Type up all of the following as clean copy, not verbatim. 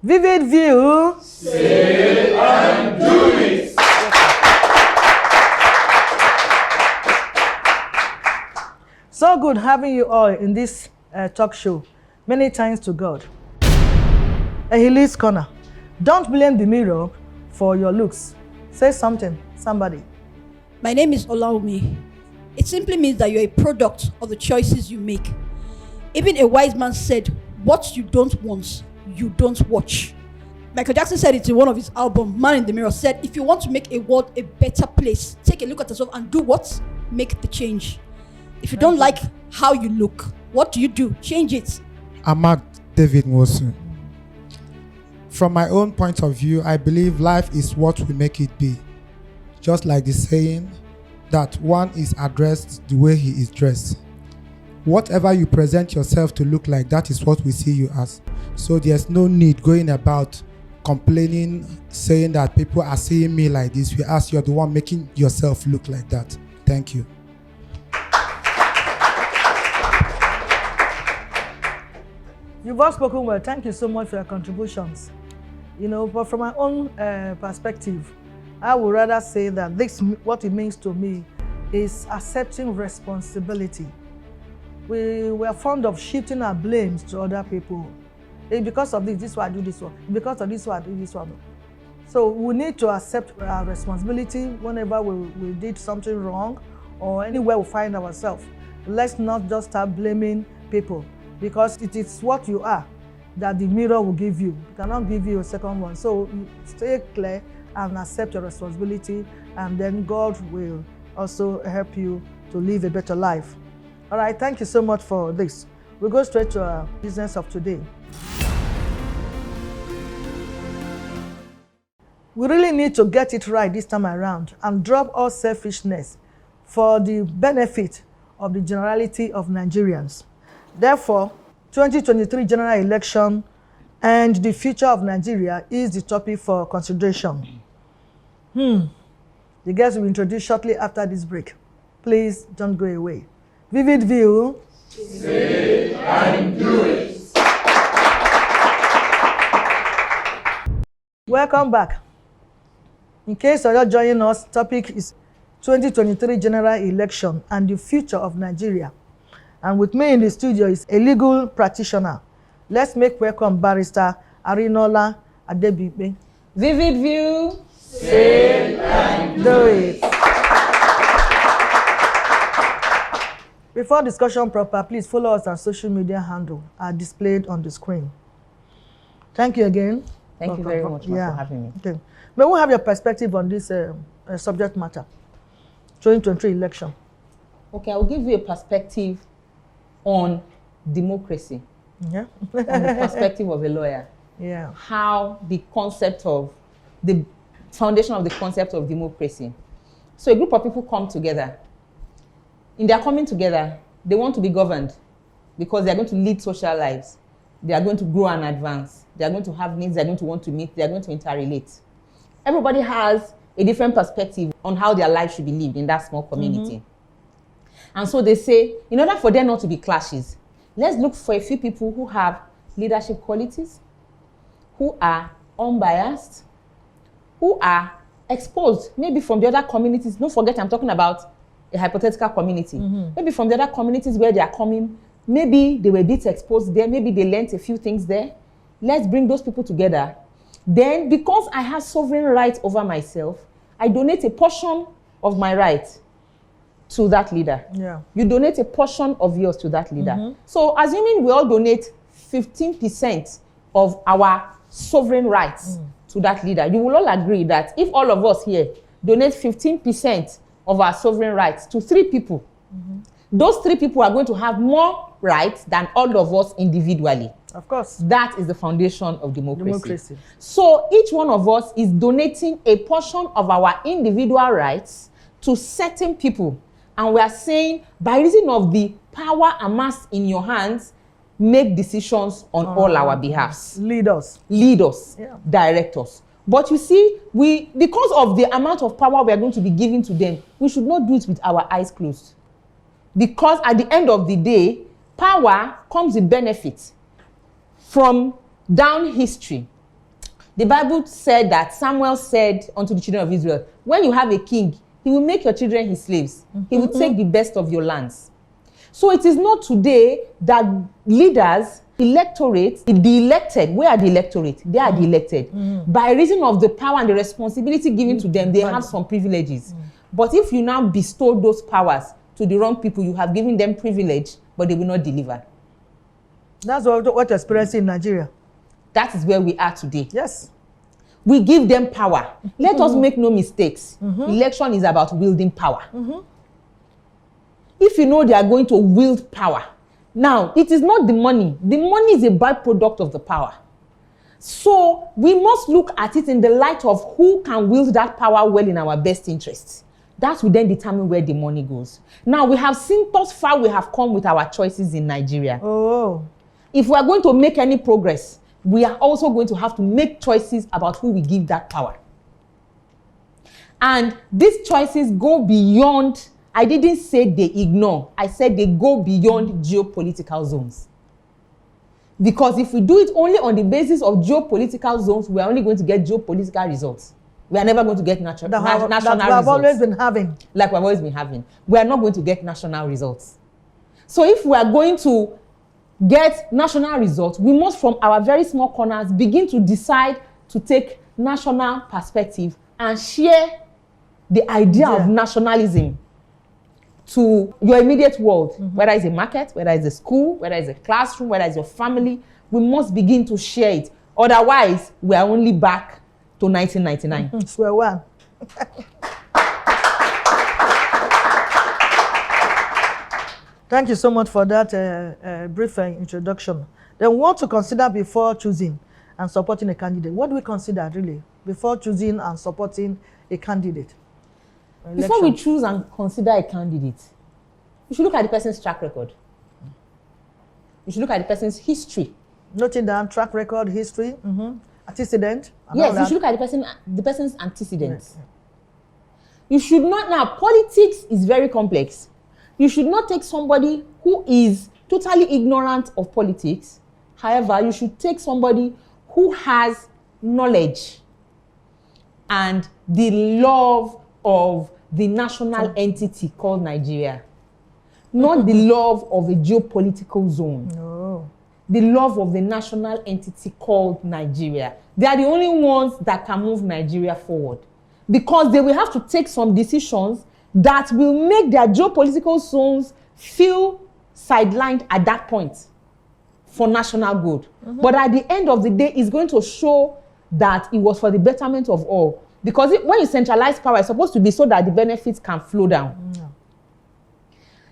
Vivid view. Say and do it. So good having you all in this talk show. Many thanks to God. Ehili's Corner. Don't blame the mirror for your looks. Say something, somebody. My name is Olaomi. It simply means that you're a product of the choices you make. Even a wise man said, what you don't want, you don't watch. Michael Jackson said it in one of his albums, Man in the Mirror, said, if you want to make a world a better place, take a look at yourself and do what? Make the change. If you don't like how you look, what do? Change it. Ahmad David Mosu. From my own point of view, I believe life is what we make it be. Just like the saying that one is addressed the way he is dressed. Whatever you present yourself to look like, that is what we see you as. So there's no need going about complaining, saying that people are seeing me like this. We ask, you're the one making yourself look like that. Thank you. You've all spoken well. Thank you so much for your contributions. But from my own perspective, I would rather say that what it means to me is accepting responsibility. We are fond of shifting our blames to other people. Because of this one I do this one. Because of this one I do this one. So we need to accept our responsibility whenever we did something wrong or anywhere we find ourselves. Let's not just start blaming people, because it is what you are that the mirror will give you. It cannot give you a second one. So stay clear and accept your responsibility, and then God will also help you to live a better life. All right, thank you so much for this. We'll go straight to our business of today. We really need to get it right this time around and drop all selfishness for the benefit of the generality of Nigerians. Therefore, 2023 general election and the future of Nigeria is the topic for consideration. The guests will be introduced shortly after this break. Please don't go away. Vivid view. Say and do it. Welcome back. In case you're just joining us, topic is 2023 general election and the future of Nigeria. And with me in the studio is a legal practitioner. Let's make welcome Barrister Arinola Adebipe. Vivid view. Say and Do it. Before discussion proper, please follow us on social media handle are displayed on the screen. Thank you again. Thank you very much for having me. Okay. May we have your perspective on this subject matter, 2023 election? Okay, I will give you a perspective on democracy. Yeah. On the perspective of a lawyer. Yeah. How the foundation of the concept of democracy. So a group of people come together. In their coming together, they want to be governed because they are going to lead social lives. They are going to grow and advance. They are going to have needs they are going to want to meet. They are going to interrelate. Everybody has a different perspective on how their life should be lived in that small community. And so they say, in order for there not to be clashes, let's look for a few people who have leadership qualities, who are unbiased, who are exposed, maybe from the other communities. Don't forget, I'm talking about a hypothetical community. Maybe from the other communities where they are coming, maybe they were a bit exposed there, maybe they learned a few things there. Let's bring those people together. Then, because I have sovereign rights over myself, I donate a portion of my rights to that leader. Yeah. You donate a portion of yours to that leader. So, assuming we all donate 15% of our sovereign rights to that leader, you will all agree that if all of us here donate 15% of our sovereign rights to 3 people, those 3 people are going to have more rights than all of us individually. Of course. That is the foundation of democracy. Democracy. So each one of us is donating a portion of our individual rights to certain people. And we are saying, by reason of the power amassed in your hands, make decisions on all our behalfs. Lead us. Lead us, Yeah. direct us. But you see, because of the amount of power we are going to be giving to them, we should not do it with our eyes closed. Because at the end of the day, power comes with benefits from down history. The Bible said that Samuel said unto the children of Israel, when you have a king, he will make your children his slaves. He will take the best of your lands. So it is not today that leaders, electorate, the elected, where are the electorate? They are the elected. By reason of the power and the responsibility given to them, they have some privileges. But if you now bestow those powers to the wrong people, you have given them privilege, but they will not deliver. That's what you're experiencing in Nigeria. That is where we are today. Yes. We give them power. Let us make no mistakes. Election is about wielding power. If you know they are going to wield power, now it is not the money. The money is a byproduct of the power. So we must look at it in the light of who can wield that power well in our best interests. That will then determine where the money goes. Now we have seen thus far we have come with our choices in Nigeria. Oh. If we are going to make any progress, we are also going to have to make choices about who we give that power. And these choices go beyond, I didn't say they ignore, I said they go beyond geopolitical zones. Because if we do it only on the basis of geopolitical zones, we are only going to get geopolitical results. We are never going to get national results. That we have always been having. Like we've always been having. We are not going to get national results. So if we are going to get national results, we must from our very small corners begin to decide to take national perspective and share the idea of nationalism to your immediate world, whether it's a market, whether it's a school, whether it's a classroom, whether it's your family. We must begin to share it. Otherwise, we are only back to 1999. Swear one. Thank you so much for that brief introduction. Then we want to consider before choosing and supporting a candidate. What do we consider really before choosing and supporting a candidate? Before we choose and consider a candidate, you should look at the person's track record. You should look at the person's history. Noting down track record, history, antecedent. Yes, you should look at the person's antecedents. Yes. You should not, now politics is very complex. You should not take somebody who is totally ignorant of politics. However, you should take somebody who has knowledge and the love of the national entity called Nigeria. Not the love of a geopolitical zone. No. The love of the national entity called Nigeria. They are the only ones that can move Nigeria forward. Because they will have to take some decisions that will make their geopolitical zones feel sidelined at that point for national good. But at the end of the day, it's going to show that it was for the betterment of all. Because when you centralize power, it's supposed to be so that the benefits can flow down.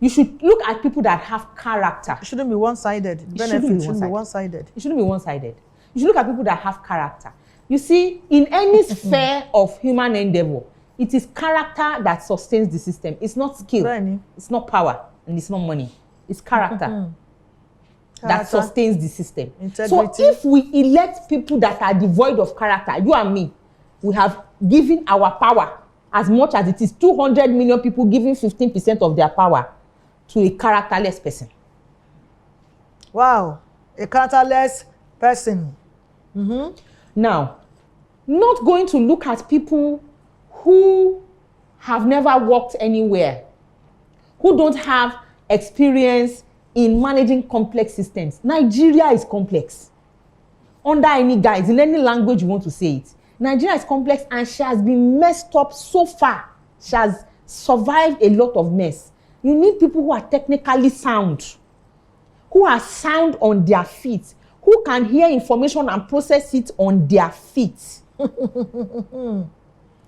You should look at people that have character. It shouldn't be one-sided. Benefits shouldn't be one-sided. It shouldn't be one-sided. You should look at people that have character. You see, in any sphere of human endeavor, it is character that sustains the system. It's not skill. It's not power. And it's not money. It's character that sustains the system. Integrity. So if we elect people that are devoid of character, you and me, we have given our power as much as it is 200 million people giving 15% of their power to a characterless person. Wow. A characterless person. Now, not going to look at people who have never worked anywhere, who don't have experience in managing complex systems. Nigeria is complex. Under any guise, in any language you want to say it. Nigeria is complex and she has been messed up so far. She has survived a lot of mess. You need people who are technically sound, who are sound on their feet, who can hear information and process it on their feet.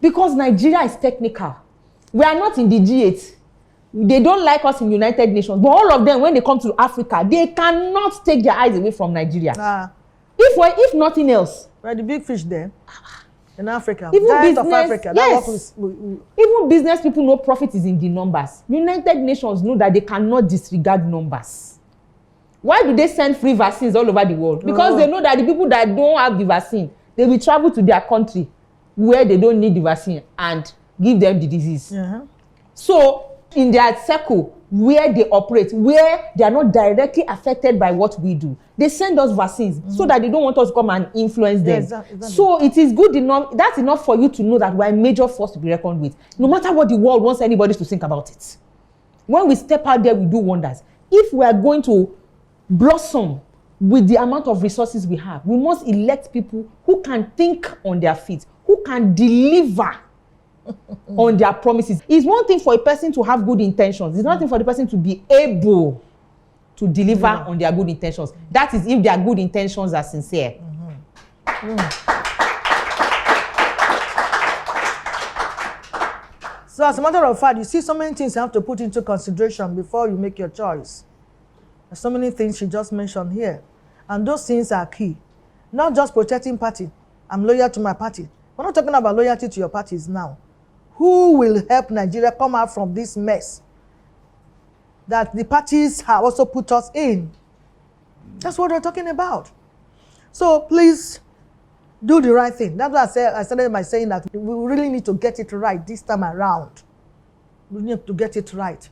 Because Nigeria is technical. We are not in the G8. They don't like us in United Nations. But all of them, when they come to Africa, they cannot take their eyes away from Nigeria. If nothing else. We're the big fish there. In Africa. Even business, of Africa. Yes. Even business people know profit is in the numbers. United Nations know that they cannot disregard numbers. Why do they send free vaccines all over the world? Because they know that the people that don't have the vaccine, they will travel to their country where they don't need the vaccine and give them the disease. So in their circle, where they operate, where they are not directly affected by what we do. They send us vaccines so that they don't want us to come and influence them. Exactly. So it is good enough, that's enough for you to know that we're a major force to be reckoned with. No matter what the world wants anybody to think about it. When we step out there, we do wonders. If we are going to blossom with the amount of resources we have, we must elect people who can think on their feet, who can deliver on their promises. It's one thing for a person to have good intentions. It's another thing for the person to be able to deliver on their good intentions. That is if their good intentions are sincere. So as a matter of fact, you see so many things you have to put into consideration before you make your choice. There's so many things she just mentioned here. And those things are key. Not just protecting party. I'm loyal to my party. We're not talking about loyalty to your parties now. Who will help Nigeria come out from this mess that the parties have also put us in? That's what we're talking about. So please do the right thing. That's why I started by saying that we really need to get it right this time around. We need to get it right.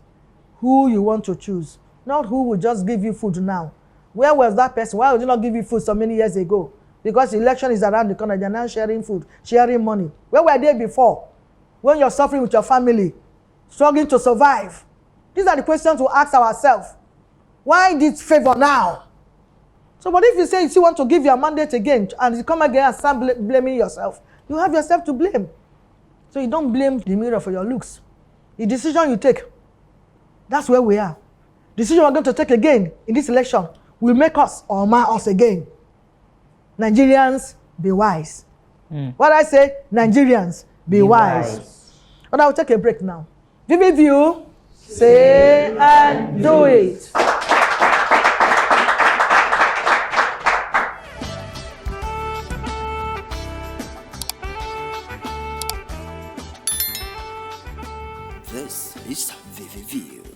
Who you want to choose, not who will just give you food now. Where was that person? Why would you not give you food so many years ago? Because the election is around the corner. They're now sharing food, sharing money. Where were they before? When you're suffering with your family, struggling to survive. These are the questions we ask ourselves. Why this favor now? So, but if you say you still want to give your mandate again and you come again and start blaming yourself, you have yourself to blame. So you don't blame the mirror for your looks. The decision you take, that's where we are. The decision we're going to take again in this election will make us or mar us again. Nigerians, be wise. What I say, Nigerians, be wise. But I will take a break now. Vivid View, say and do it. This is Vivid View.